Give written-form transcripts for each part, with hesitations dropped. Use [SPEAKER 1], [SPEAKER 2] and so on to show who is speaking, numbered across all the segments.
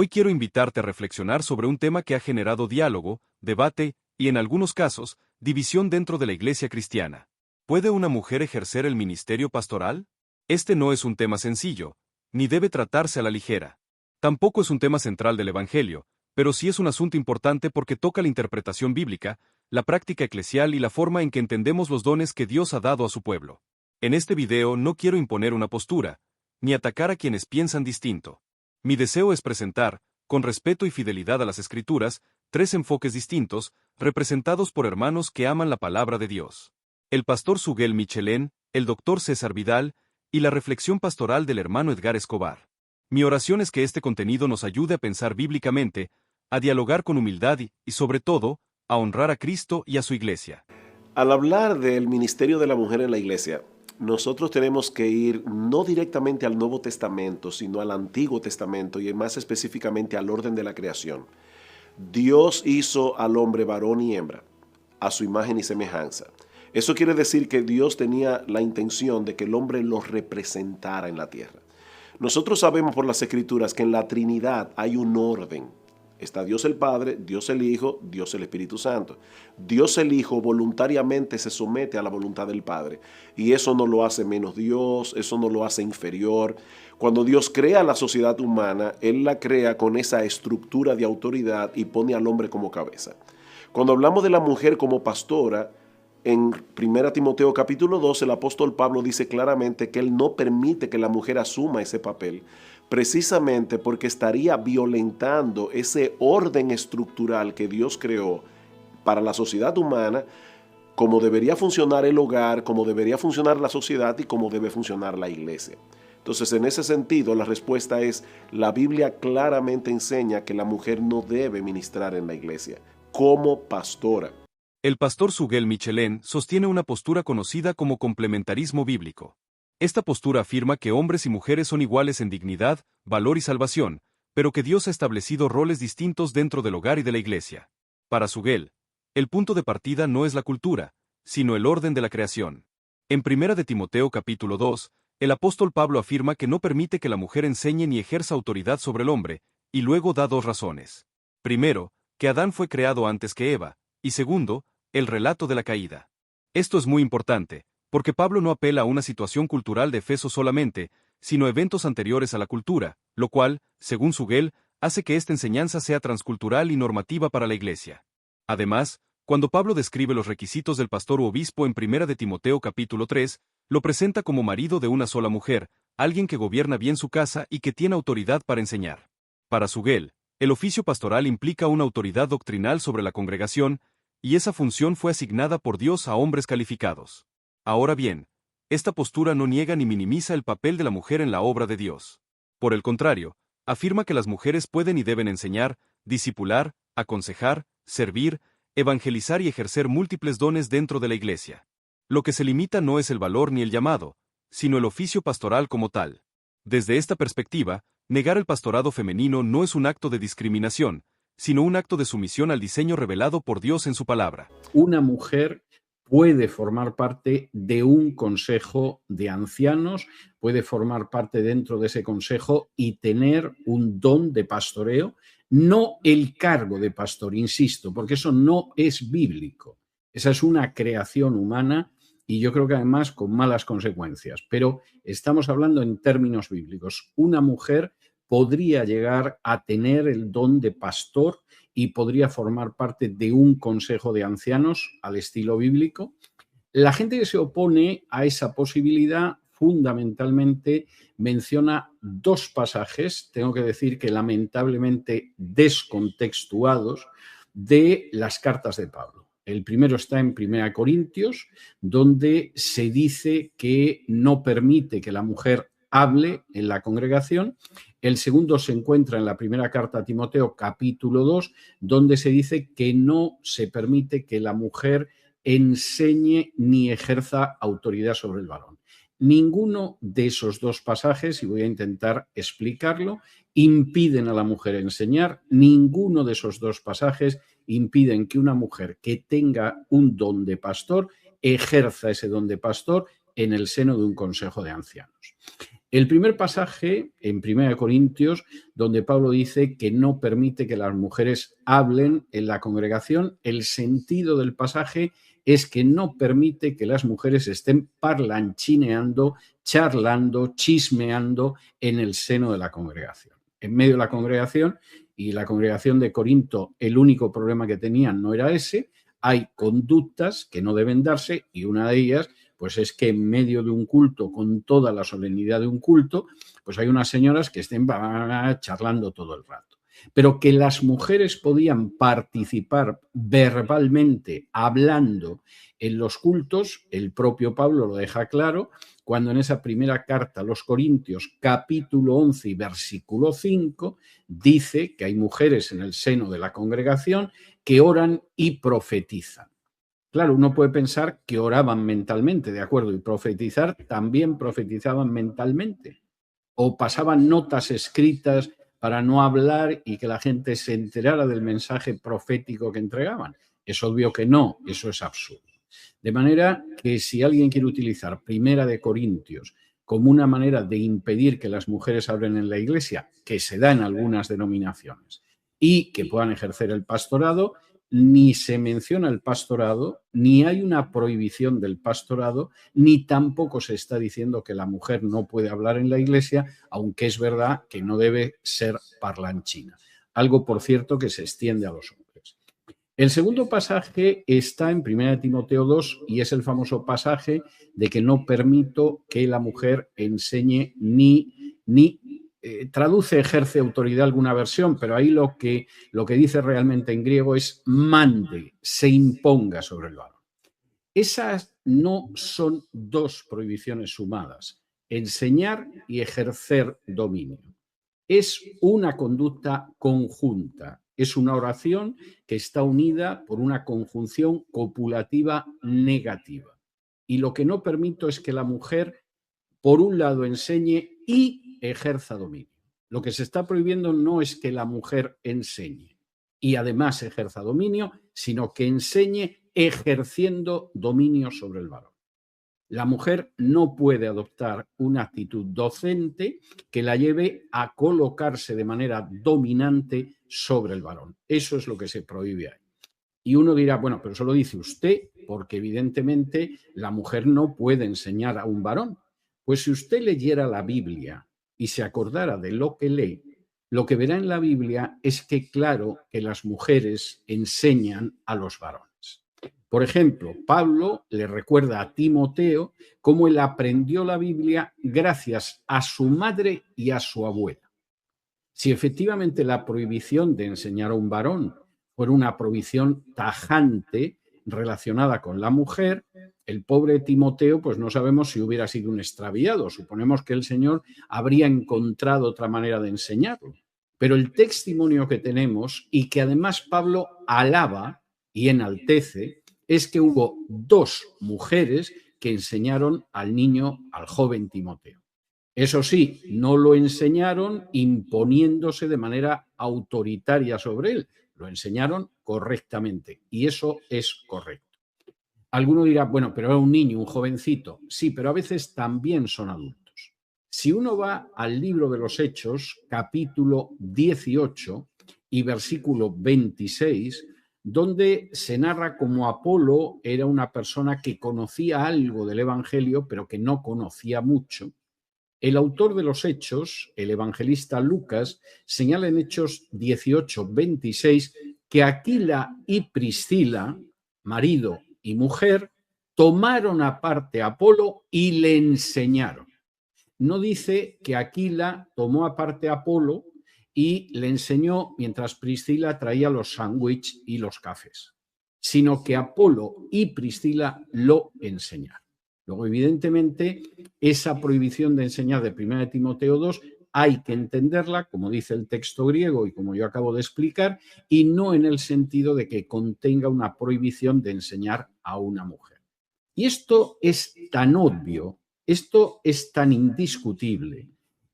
[SPEAKER 1] Hoy quiero invitarte a reflexionar sobre un tema que ha generado diálogo, debate y, en algunos casos, división dentro de la Iglesia cristiana. ¿Puede una mujer ejercer el ministerio pastoral? Este no es un tema sencillo, ni debe tratarse a la ligera. Tampoco es un tema central del Evangelio, pero sí es un asunto importante porque toca la interpretación bíblica, la práctica eclesial y la forma en que entendemos los dones que Dios ha dado a su pueblo. En este video no quiero imponer una postura, ni atacar a quienes piensan distinto. Mi deseo es presentar, con respeto y fidelidad a las Escrituras, tres enfoques distintos, representados por hermanos que aman la palabra de Dios. El pastor Suguel Michelén, el doctor César Vidal, y la reflexión pastoral del hermano Edgar Escobar. Mi oración es que este contenido nos ayude a pensar bíblicamente, a dialogar con humildad y, sobre todo, a honrar a Cristo y a su Iglesia.
[SPEAKER 2] Al hablar del ministerio de la mujer en la iglesia, nosotros tenemos que ir no directamente al Nuevo Testamento, sino al Antiguo Testamento y más específicamente al orden de la creación. Dios hizo al hombre varón y hembra, a su imagen y semejanza. Eso quiere decir que Dios tenía la intención de que el hombre lo representara en la tierra. Nosotros sabemos por las Escrituras que en la Trinidad hay un orden. Está Dios el Padre, Dios el Hijo, Dios el Espíritu Santo. Dios el Hijo voluntariamente se somete a la voluntad del Padre. Y eso no lo hace menos Dios, eso no lo hace inferior. Cuando Dios crea la sociedad humana, Él la crea con esa estructura de autoridad y pone al hombre como cabeza. Cuando hablamos de la mujer como pastora, en 1 Timoteo capítulo 2, el apóstol Pablo dice claramente que él no permite que la mujer asuma ese papel, precisamente porque estaría violentando ese orden estructural que Dios creó para la sociedad humana, cómo debería funcionar el hogar, cómo debería funcionar la sociedad y cómo debe funcionar la iglesia. Entonces, en ese sentido, la respuesta es, la Biblia claramente enseña que la mujer no debe ministrar en la iglesia como pastora.
[SPEAKER 1] El pastor Suguel Michelén sostiene una postura conocida como complementarismo bíblico. Esta postura afirma que hombres y mujeres son iguales en dignidad, valor y salvación, pero que Dios ha establecido roles distintos dentro del hogar y de la iglesia. Para Suguel, el punto de partida no es la cultura, sino el orden de la creación. En 1 de Timoteo capítulo 2, el apóstol Pablo afirma que no permite que la mujer enseñe ni ejerza autoridad sobre el hombre, y luego da dos razones. Primero, que Adán fue creado antes que Eva, y segundo, el relato de la caída. Esto es muy importante, porque Pablo no apela a una situación cultural de Efeso solamente, sino eventos anteriores a la cultura, lo cual, según Suguel, hace que esta enseñanza sea transcultural y normativa para la Iglesia. Además, cuando Pablo describe los requisitos del pastor u obispo en 1 de Timoteo capítulo 3, lo presenta como marido de una sola mujer, alguien que gobierna bien su casa y que tiene autoridad para enseñar. Para Suguel, el oficio pastoral implica una autoridad doctrinal sobre la congregación, y esa función fue asignada por Dios a hombres calificados. Ahora bien, esta postura no niega ni minimiza el papel de la mujer en la obra de Dios. Por el contrario, afirma que las mujeres pueden y deben enseñar, discipular, aconsejar, servir, evangelizar y ejercer múltiples dones dentro de la iglesia. Lo que se limita no es el valor ni el llamado, sino el oficio pastoral como tal. Desde esta perspectiva, negar el pastorado femenino no es un acto de discriminación, sino un acto de sumisión al diseño revelado por Dios en su palabra.
[SPEAKER 3] Una mujer puede formar parte de un consejo de ancianos, puede formar parte dentro de ese consejo y tener un don de pastoreo, no el cargo de pastor, insisto, porque eso no es bíblico. Esa es una creación humana y yo creo que además con malas consecuencias. Pero estamos hablando en términos bíblicos. Una mujer podría llegar a tener el don de pastor y podría formar parte de un consejo de ancianos al estilo bíblico. La gente que se opone a esa posibilidad fundamentalmente menciona dos pasajes, tengo que decir que lamentablemente descontextuados, de las cartas de Pablo. El primero está en 1 Corintios, donde se dice que no permite que la mujer hable en la congregación. El segundo se encuentra en la primera carta a Timoteo, capítulo 2, donde se dice que no se permite que la mujer enseñe ni ejerza autoridad sobre el varón. Ninguno de esos dos pasajes, y voy a intentar explicarlo, impiden a la mujer enseñar. Ninguno de esos dos pasajes impiden que una mujer que tenga un don de pastor ejerza ese don de pastor en el seno de un consejo de ancianos. El primer pasaje en 1 Corintios, donde Pablo dice que no permite que las mujeres hablen en la congregación, el sentido del pasaje es que no permite que las mujeres estén parlanchineando, charlando, chismeando en el seno de la congregación. En medio de la congregación, y la congregación de Corinto, el único problema que tenían no era ese, hay conductas que no deben darse y una de ellas pues es que en medio de un culto, con toda la solemnidad de un culto, pues hay unas señoras que estén charlando todo el rato. Pero que las mujeres podían participar verbalmente, hablando en los cultos, el propio Pablo lo deja claro, cuando en esa primera carta a los Corintios, capítulo 11 y versículo 5, dice que hay mujeres en el seno de la congregación que oran y profetizan. Claro, uno puede pensar que oraban mentalmente, de acuerdo, y profetizar también profetizaban mentalmente. O pasaban notas escritas para no hablar y que la gente se enterara del mensaje profético que entregaban. Es obvio que no, eso es absurdo. De manera que si alguien quiere utilizar Primera de Corintios como una manera de impedir que las mujeres hablen en la iglesia, que se da en algunas denominaciones, y que puedan ejercer el pastorado, ni se menciona el pastorado, ni hay una prohibición del pastorado, ni tampoco se está diciendo que la mujer no puede hablar en la iglesia, aunque es verdad que no debe ser parlanchina. Algo, por cierto, que se extiende a los hombres. El segundo pasaje está en 1 Timoteo 2 y es el famoso pasaje de que no permito que la mujer enseñe traduce ejerce autoridad alguna versión, pero ahí lo que dice realmente en griego es mande, se imponga sobre el varón. Esas no son dos prohibiciones sumadas, enseñar y ejercer dominio. Es una conducta conjunta, es una oración que está unida por una conjunción copulativa negativa. Y lo que no permito es que la mujer, por un lado, enseñe y ejerza dominio. Lo que se está prohibiendo no es que la mujer enseñe y además ejerza dominio, sino que enseñe ejerciendo dominio sobre el varón. La mujer no puede adoptar una actitud docente que la lleve a colocarse de manera dominante sobre el varón. Eso es lo que se prohíbe ahí. Y uno dirá, bueno, pero eso lo dice usted, porque evidentemente la mujer no puede enseñar a un varón. Pues si usted leyera la Biblia y se acordara de lo que lee, lo que verá en la Biblia es que claro que las mujeres enseñan a los varones. Por ejemplo, Pablo le recuerda a Timoteo cómo él aprendió la Biblia gracias a su madre y a su abuela. Si efectivamente la prohibición de enseñar a un varón fuera una prohibición tajante relacionada con la mujer, el pobre Timoteo, pues no sabemos si hubiera sido un extraviado. Suponemos que el Señor habría encontrado otra manera de enseñarlo. Pero el testimonio que tenemos y que además Pablo alaba y enaltece es que hubo dos mujeres que enseñaron al niño, al joven Timoteo. Eso sí, no lo enseñaron imponiéndose de manera autoritaria sobre él, lo enseñaron correctamente y eso es correcto. Alguno dirá, bueno, pero era un niño, un jovencito. Sí, pero a veces también son adultos. Si uno va al libro de los Hechos, capítulo 18 y versículo 26, donde se narra cómo Apolo era una persona que conocía algo del Evangelio, pero que no conocía mucho. El autor de los Hechos, el evangelista Lucas, señala en Hechos 18, 26, que Aquila y Priscila, marido y mujer, tomaron aparte a Apolo y le enseñaron. No dice que Aquila tomó aparte a Apolo y le enseñó mientras Priscila traía los sándwiches y los cafés, sino que Apolo y Priscila lo enseñaron. Luego, evidentemente, esa prohibición de enseñar de 1 Timoteo 2 hay que entenderla, como dice el texto griego y como yo acabo de explicar, y no en el sentido de que contenga una prohibición de enseñar a una mujer. Y esto es tan obvio, esto es tan indiscutible,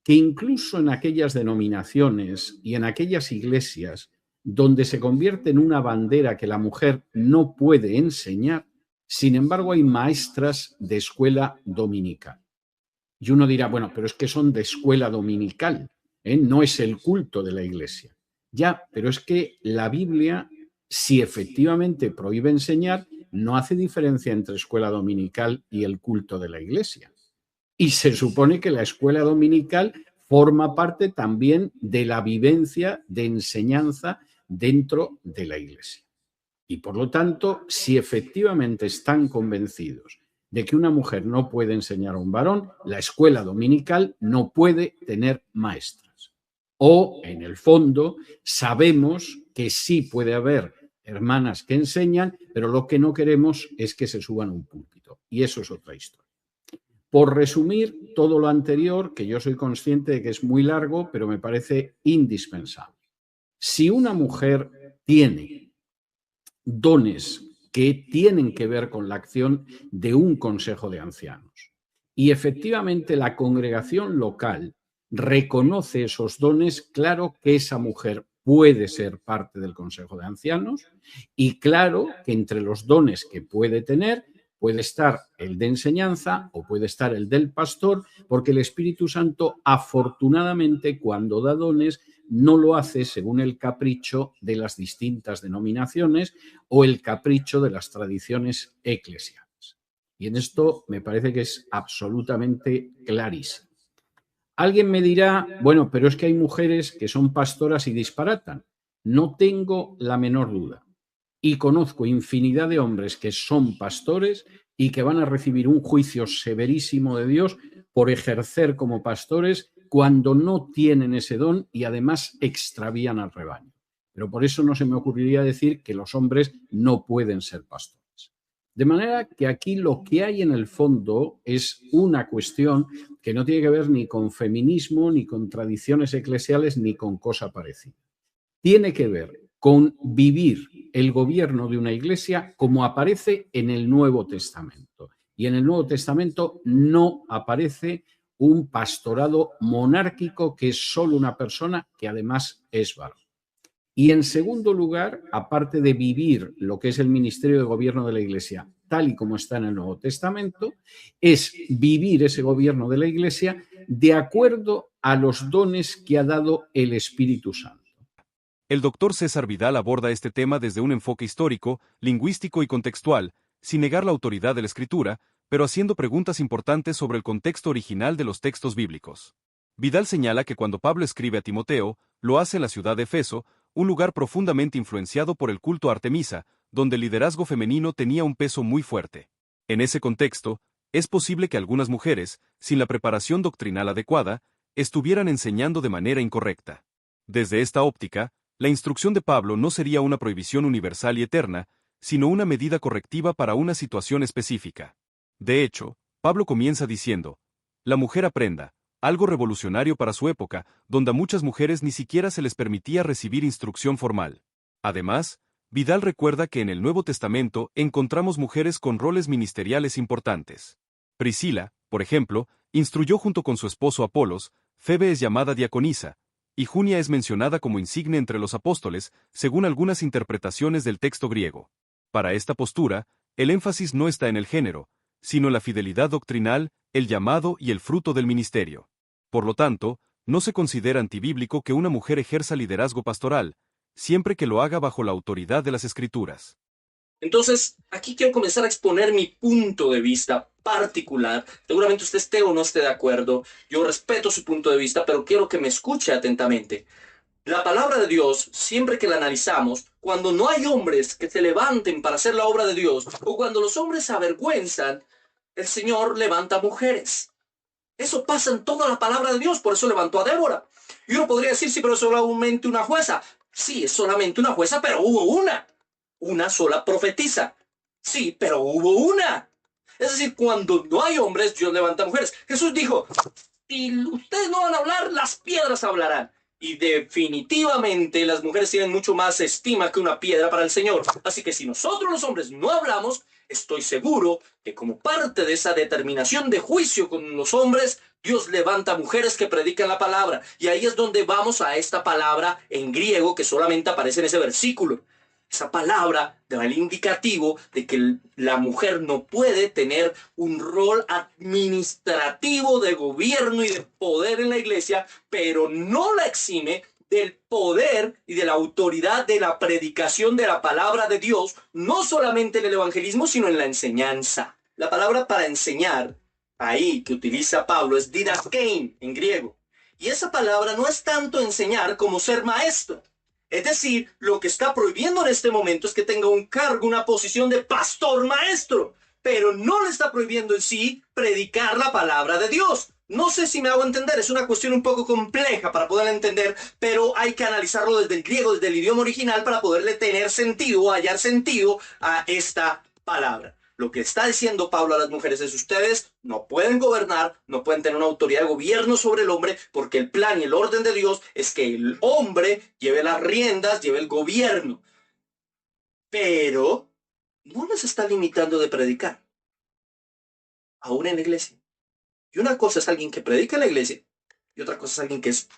[SPEAKER 3] que incluso en aquellas denominaciones y en aquellas iglesias donde se convierte en una bandera que la mujer no puede enseñar, sin embargo, hay maestras de escuela dominical. Y uno dirá, bueno, pero es que son de escuela dominical, ¿eh? No es el culto de la Iglesia. Ya, pero es que la Biblia, si efectivamente prohíbe enseñar, no hace diferencia entre escuela dominical y el culto de la Iglesia. Y se supone que la escuela dominical forma parte también de la vivencia de enseñanza dentro de la Iglesia. Y por lo tanto, si efectivamente están convencidos de que una mujer no puede enseñar a un varón, la escuela dominical no puede tener maestras. O, en el fondo, sabemos que sí puede haber hermanas que enseñan, pero lo que no queremos es que se suban a un púlpito. Y eso es otra historia. Por resumir todo lo anterior, que yo soy consciente de que es muy largo, pero me parece indispensable. Si una mujer tiene dones que tienen que ver con la acción de un consejo de ancianos, y efectivamente la congregación local reconoce esos dones, claro que esa mujer puede ser parte del consejo de ancianos y claro que entre los dones que puede tener puede estar el de enseñanza o puede estar el del pastor, porque el Espíritu Santo, afortunadamente, cuando da dones, no lo hace según el capricho de las distintas denominaciones o el capricho de las tradiciones eclesiales. Y en esto me parece que es absolutamente clarísimo. Alguien me dirá, bueno, pero es que hay mujeres que son pastoras y disparatan. No tengo la menor duda. Y conozco infinidad de hombres que son pastores y que van a recibir un juicio severísimo de Dios por ejercer como pastores cuando no tienen ese don y además extravían al rebaño. Pero por eso no se me ocurriría decir que los hombres no pueden ser pastores. De manera que aquí lo que hay en el fondo es una cuestión que no tiene que ver ni con feminismo, ni con tradiciones eclesiales, ni con cosa parecida. Tiene que ver con vivir el gobierno de una iglesia como aparece en el Nuevo Testamento. Y en el Nuevo Testamento no aparece un pastorado monárquico que es solo una persona que además es varón. Y en segundo lugar, aparte de vivir lo que es el ministerio de gobierno de la Iglesia, tal y como está en el Nuevo Testamento, es vivir ese gobierno de la Iglesia de acuerdo a los dones que ha dado el Espíritu Santo.
[SPEAKER 1] El doctor César Vidal aborda este tema desde un enfoque histórico, lingüístico y contextual, sin negar la autoridad de la Escritura, pero haciendo preguntas importantes sobre el contexto original de los textos bíblicos. Vidal señala que cuando Pablo escribe a Timoteo, lo hace en la ciudad de Efeso, un lugar profundamente influenciado por el culto a Artemisa, donde el liderazgo femenino tenía un peso muy fuerte. En ese contexto, es posible que algunas mujeres, sin la preparación doctrinal adecuada, estuvieran enseñando de manera incorrecta. Desde esta óptica, la instrucción de Pablo no sería una prohibición universal y eterna, sino una medida correctiva para una situación específica. De hecho, Pablo comienza diciendo, la mujer aprenda, algo revolucionario para su época, donde a muchas mujeres ni siquiera se les permitía recibir instrucción formal. Además, Vidal recuerda que en el Nuevo Testamento encontramos mujeres con roles ministeriales importantes. Priscila, por ejemplo, instruyó junto con su esposo Apolos, Febe es llamada diaconisa, y Junia es mencionada como insigne entre los apóstoles, según algunas interpretaciones del texto griego. Para esta postura, el énfasis no está en el género, sino en la fidelidad doctrinal, el llamado y el fruto del ministerio. Por lo tanto, no se considera antibíblico que una mujer ejerza liderazgo pastoral, siempre que lo haga bajo la autoridad de las Escrituras.
[SPEAKER 4] Entonces, aquí quiero comenzar a exponer mi punto de vista particular. Seguramente usted esté o no esté de acuerdo. Yo respeto su punto de vista, pero quiero que me escuche atentamente. La palabra de Dios, siempre que la analizamos, cuando no hay hombres que se levanten para hacer la obra de Dios, o cuando los hombres se avergüenzan, el Señor levanta mujeres. Eso pasa en toda la palabra de Dios, por eso levantó a Débora. Y uno podría decir, sí, pero es solamente una jueza. Sí, es solamente una jueza, pero hubo una sola profetisa. Sí, pero hubo una. Es decir, cuando no hay hombres, Dios levanta mujeres. Jesús dijo, si ustedes no van a hablar, las piedras hablarán. Y definitivamente las mujeres tienen mucho más estima que una piedra para el Señor. Así que si nosotros los hombres no hablamos, estoy seguro que como parte de esa determinación de juicio con los hombres, Dios levanta mujeres que predican la palabra. Y ahí es donde vamos a esta palabra en griego que solamente aparece en ese versículo. Esa palabra da el indicativo de que la mujer no puede tener un rol administrativo de gobierno y de poder en la iglesia, pero no la exime del poder y de la autoridad de la predicación de la palabra de Dios, no solamente en el evangelismo, sino en la enseñanza. La palabra para enseñar, ahí que utiliza Pablo, es didakein en griego. Y esa palabra no es tanto enseñar como ser maestro. Es decir, lo que está prohibiendo en este momento es que tenga un cargo, una posición de pastor maestro, pero no le está prohibiendo en sí predicar la palabra de Dios. No sé si me hago entender, es una cuestión un poco compleja para poderla entender, pero hay que analizarlo desde el griego, desde el idioma original, para poderle tener sentido o hallar sentido a esta palabra. Lo que está diciendo Pablo a las mujeres es: ustedes no pueden gobernar, no pueden tener una autoridad de gobierno sobre el hombre, porque el plan y el orden de Dios es que el hombre lleve las riendas, lleve el gobierno. Pero no les está limitando de predicar, aún en la iglesia. Y una cosa es alguien que predica en la iglesia, y otra cosa es alguien que es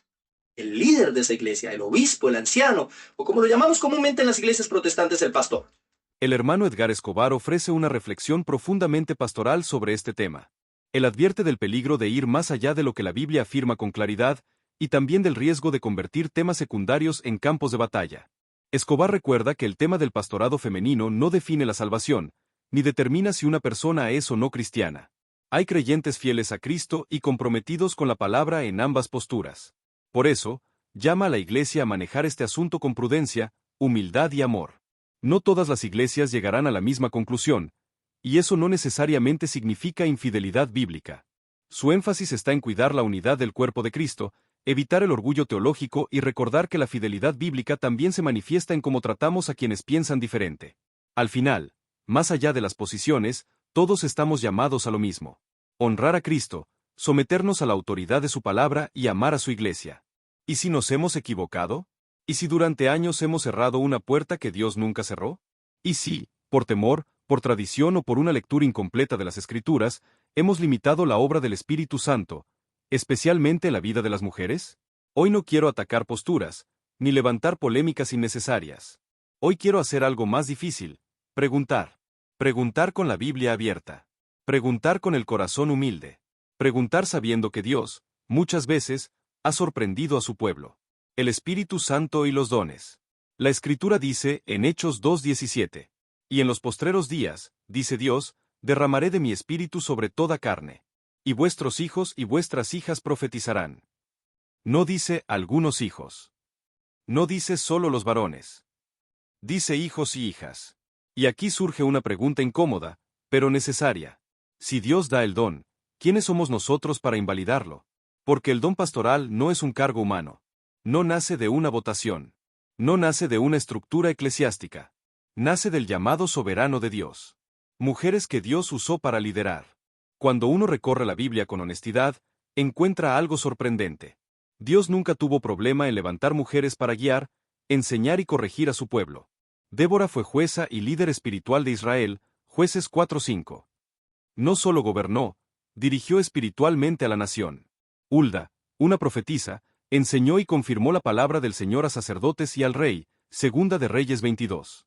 [SPEAKER 4] el líder de esa iglesia, el obispo, el anciano, o como lo llamamos comúnmente en las iglesias protestantes, el pastor.
[SPEAKER 1] El hermano Edgar Escobar ofrece una reflexión profundamente pastoral sobre este tema. Él advierte del peligro de ir más allá de lo que la Biblia afirma con claridad, y también del riesgo de convertir temas secundarios en campos de batalla. Escobar recuerda que el tema del pastorado femenino no define la salvación, ni determina si una persona es o no cristiana. Hay creyentes fieles a Cristo y comprometidos con la palabra en ambas posturas. Por eso, llama a la Iglesia a manejar este asunto con prudencia, humildad y amor. No todas las iglesias llegarán a la misma conclusión, y eso no necesariamente significa infidelidad bíblica. Su énfasis está en cuidar la unidad del cuerpo de Cristo, evitar el orgullo teológico y recordar que la fidelidad bíblica también se manifiesta en cómo tratamos a quienes piensan diferente. Al final, más allá de las posiciones, todos estamos llamados a lo mismo: honrar a Cristo, someternos a la autoridad de su palabra y amar a su iglesia. ¿Y si nos hemos equivocado? ¿Y si durante años hemos cerrado una puerta que Dios nunca cerró? ¿Y si, por temor, por tradición o por una lectura incompleta de las Escrituras, hemos limitado la obra del Espíritu Santo, especialmente en la vida de las mujeres? Hoy no quiero atacar posturas, ni levantar polémicas innecesarias. Hoy quiero hacer algo más difícil: preguntar. Preguntar con la Biblia abierta. Preguntar con el corazón humilde. Preguntar sabiendo que Dios, muchas veces, ha sorprendido a su pueblo. El Espíritu Santo y los dones. La Escritura dice en Hechos 2:17: y en los postreros días, dice Dios, derramaré de mi espíritu sobre toda carne, y vuestros hijos y vuestras hijas profetizarán. No dice algunos hijos. No dice solo los varones. Dice hijos y hijas. Y aquí surge una pregunta incómoda, pero necesaria. Si Dios da el don, ¿quiénes somos nosotros para invalidarlo? Porque el don pastoral no es un cargo humano. No nace de una votación. No nace de una estructura eclesiástica. Nace del llamado soberano de Dios. Mujeres que Dios usó para liderar. Cuando uno recorre la Biblia con honestidad, encuentra algo sorprendente. Dios nunca tuvo problema en levantar mujeres para guiar, enseñar y corregir a su pueblo. Débora fue jueza y líder espiritual de Israel, Jueces 4:5. No solo gobernó, dirigió espiritualmente a la nación. Hulda, una profetisa, enseñó y confirmó la palabra del Señor a sacerdotes y al rey, Segunda de Reyes 22.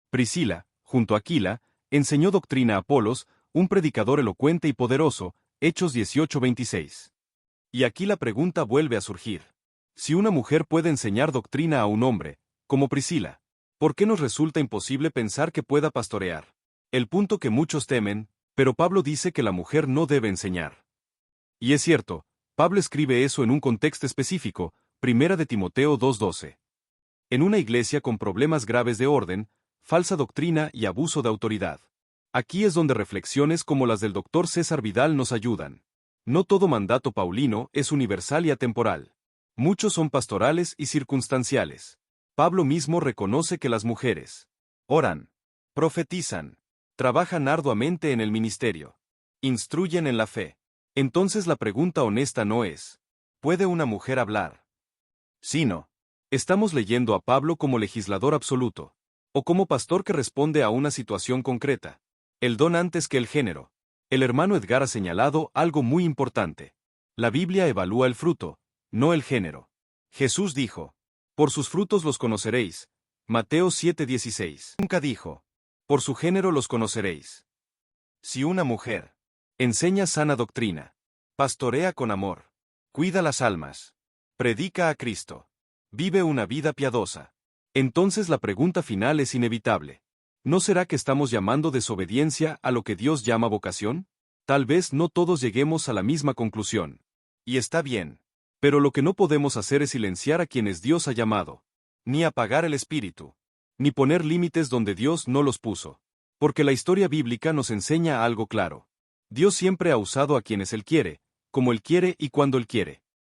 [SPEAKER 1] Priscila, junto a Aquila, enseñó doctrina a Apolos, un predicador elocuente y poderoso, Hechos 18:26. Y aquí la pregunta vuelve a surgir. Si una mujer puede enseñar doctrina a un hombre, como Priscila, ¿por qué nos resulta imposible pensar que pueda pastorear? El punto que muchos temen, pero Pablo dice que la mujer no debe enseñar. Y es cierto, Pablo escribe eso en un contexto específico, 1 de Timoteo 2:12. En una iglesia con problemas graves de orden, falsa doctrina y abuso de autoridad. Aquí es donde reflexiones como las del Dr. César Vidal nos ayudan. No todo mandato paulino es universal y atemporal. Muchos son pastorales y circunstanciales. Pablo mismo reconoce que las mujeres oran, profetizan, trabajan arduamente en el ministerio, instruyen en la fe. Entonces la pregunta honesta no es: ¿puede una mujer hablar? Sino, ¿estamos leyendo a Pablo como legislador absoluto, o como pastor que responde a una situación concreta? El don antes que el género. El hermano Edgar ha señalado algo muy importante. La Biblia evalúa el fruto, no el género. Jesús dijo: por sus frutos los conoceréis. Mateo 7:16. Nunca dijo: por su género los conoceréis. Si una mujer enseña sana doctrina, pastorea con amor, cuida las almas, predica a Cristo, vive una vida piadosa, entonces la pregunta final es inevitable. ¿No será que estamos llamando desobediencia a lo que Dios llama vocación? Tal vez no todos lleguemos a la misma conclusión. Y está bien. Pero lo que no podemos hacer es silenciar a quienes Dios ha llamado, ni apagar el espíritu, ni poner límites donde Dios no los puso. Porque la historia bíblica nos enseña algo claro. Dios siempre ha usado a quienes Él quiere, como Él quiere y cuando Él quiere.